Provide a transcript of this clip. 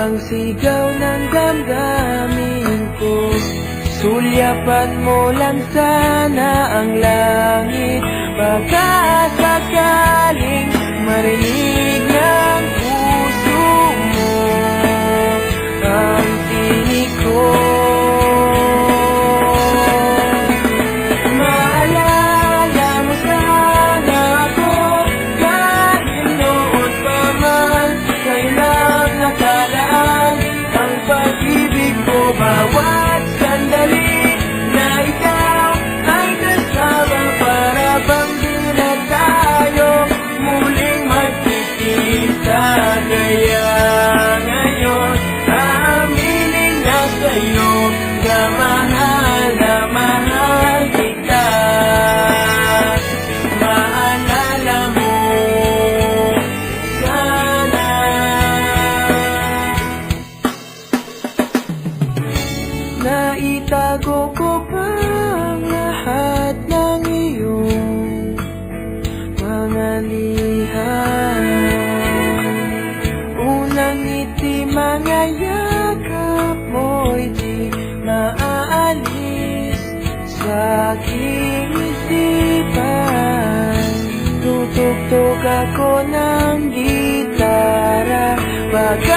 ang sigaw ng damdamin ko. Sulyapan mo lang sana ang langit, baka sakaling marinig ng puso mo ang tinig ko. Maalala mo sana ako kahit noon pa man, kailan nakalaan ang pag-ibig ko. Bawat sandali na ikaw ay kasama, para bang di na tayo muling magkikita. Kaya ngayon aaminin na sa'yo na mahal kita. Maalala mo sana. Naitago ko pa ang lahat ng iyong mga liham. Unang ngiti, mga yakap mo'y di maaalis sa aking isipan. Tutugtog ako ng gitara, baka